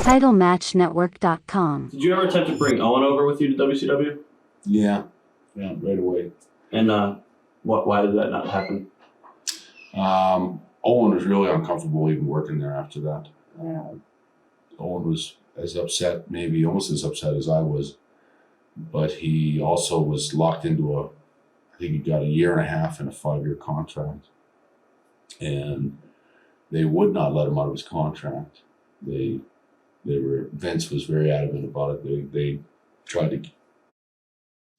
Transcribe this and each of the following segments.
TitleMatchNetwork.com. Did you ever attempt to bring Owen over with you to WCW? Yeah, right away. And why did that not happen? Owen was really uncomfortable even working there after that. Owen was as upset, maybe almost as upset as I was, but he also was locked into I think he got a 1.5 year and a 5-year contract. And they would not let him out of his contract. Vince was very adamant about it. They tried to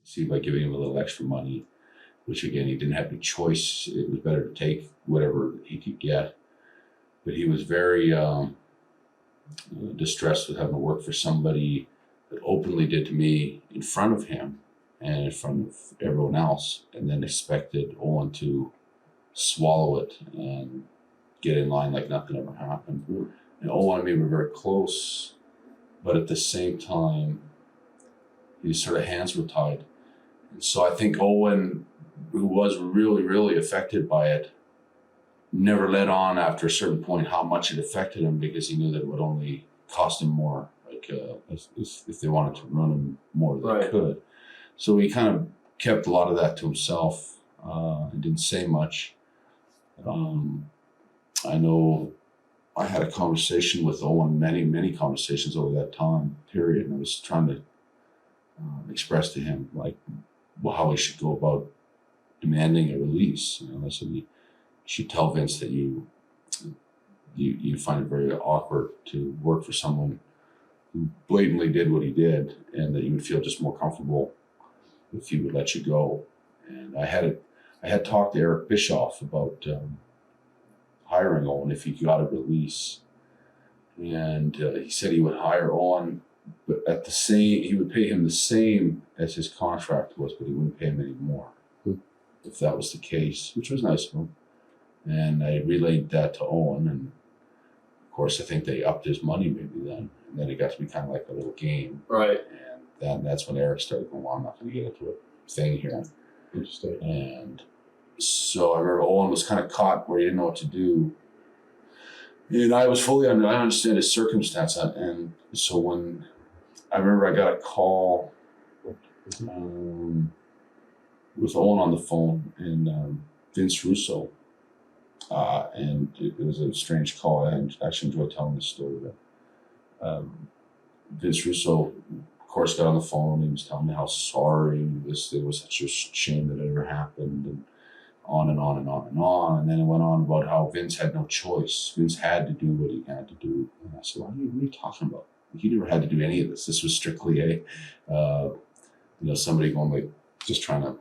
see by giving him a little extra money, which again, he didn't have any choice. It was better to take whatever he could get. But he was very distressed with having to work for somebody that openly did to me in front of him and in front of everyone else, and then expected Owen to swallow it and get in line like nothing ever happened. And Owen and me were very close, but at the same time, his sort of hands were tied. And so I think Owen, who was really, really affected by it, never let on after a certain point how much it affected him, because he knew that it would only cost him more. Like if they wanted to run him more, they could. So he kind of kept a lot of that to himself and didn't say much. I know I had a conversation with Owen, many conversations over that time period, and I was trying to express to him how he should go about demanding a release. I said, you should tell Vince that you find it very awkward to work for someone who blatantly did what he did, and that you would feel just more comfortable if he would let you go. And I had talked to Eric Bischoff about hiring Owen if he got a release, and he said he would hire Owen, but he would pay him the same as his contract was, but he wouldn't pay him any more if that was the case, which was nice of him. And I relayed that to Owen, and of course I think they upped his money maybe then, and then it got to be kind of like a little game. Right. And then that's when Eric started going, well, I'm not going to get into a thing here. Interesting. And so I remember Owen was kind of caught where he didn't know what to do. And I was I understand his circumstance. And so when I remember I got a call with Owen on the phone and Vince Russo. And it was a strange call. I actually enjoyed telling this story. But Vince Russo, of course, got on the phone. He was telling me how sorry it was such a shame that it ever happened, and on and on and on and on. And then it went on about how Vince had no choice. Vince had to do what he had to do. And I said, what are you talking about? He never had to do any of this. This was strictly somebody going just trying to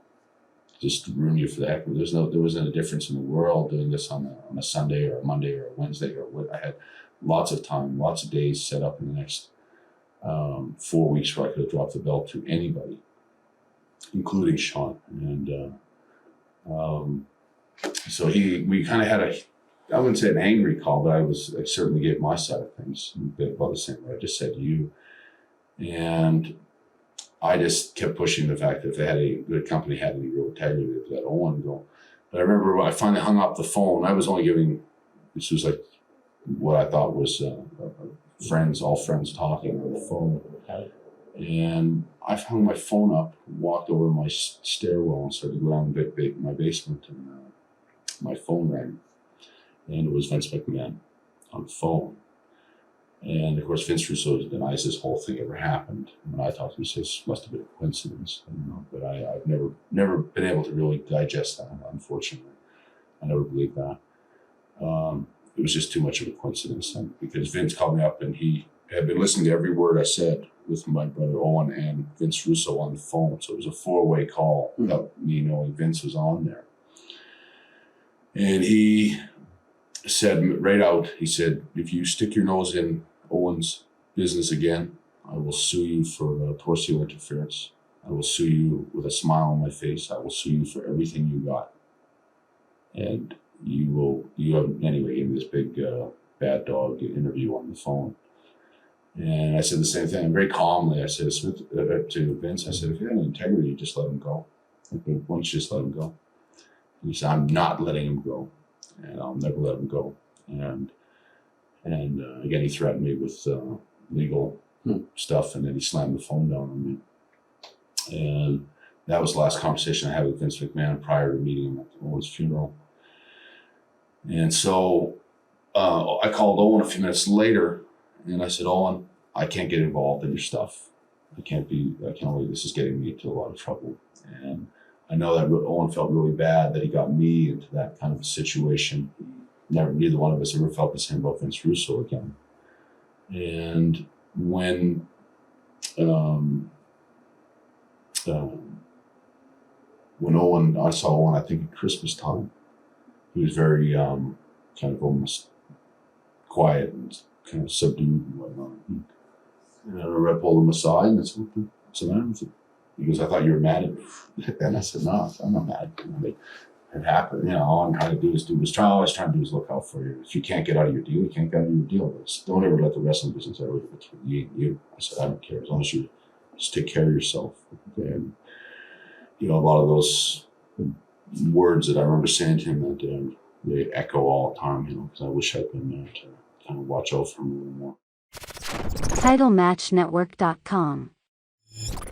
just ruin you for the heck. There wasn't a difference in the world doing this on a Sunday or a Monday or a Wednesday or what. I had lots of time, lots of days set up in the next 4 weeks where I could have dropped the belt to anybody, including Sean. And so we kind of had I wouldn't say an angry call, but I certainly gave my side of things about the same way I just said to you. And I just kept pushing the fact that if the company had any real integrity, they let Owen go. But I remember when I finally hung up the phone, I was only this was like what I thought was all friends talking on the phone. And I hung my phone up, walked over to my stairwell and started going down my basement, and my phone rang. And it was Vince McMahon on the phone. And of course, Vince Russo denies this whole thing ever happened. When I talked to him, he says it must have been a coincidence. But I've never been able to really digest that, unfortunately. I never believed that. It was just too much of a coincidence. And because Vince called me up and he had been listening to every word I said with my brother Owen and Vince Russo on the phone. So it was a 4-way call without me knowing Vince was on there. And he said right out, he said, if you stick your nose in Owen's business again, I will sue you for torso interference. I will sue you with a smile on my face. I will sue you for everything you got. And anyway, gave me this big bad dog interview on the phone. And I said the same thing, very calmly. I said to Vince, I said, if you have any integrity, just let him go. Why don't you just let him go? And he said, I'm not letting him go, and I'll never let him go. And again, he threatened me with legal stuff, and then he slammed the phone down on me. And that was the last conversation I had with Vince McMahon prior to meeting him at Owen's funeral. And so I called Owen a few minutes later, and I said, Owen, I can't get involved in your stuff. I can't wait. This is getting me into a lot of trouble. And I know that Owen felt really bad that he got me into that kind of a situation. Neither one of us ever felt the same about Vince Russo again. And when I saw Owen, I think at Christmas time, he was very kind of almost quiet and kind of subdued and whatnot. And I pulled him aside and I said, "What's the matter with you?" He goes, "I thought you were mad at me." And I said, "No, I'm not mad. It happened. All I'm trying to do is always trying to do is look out for you. If you can't get out of your deal, you can't get out of your deal. But don't ever let the wrestling business ever get between you." I said, "I don't care as long as you just take care of yourself." And a lot of those words that I remember saying to him that day, they echo all the time. Because I wish I'd been there to kind of watch out for him a little more. TitleMatchNetwork.com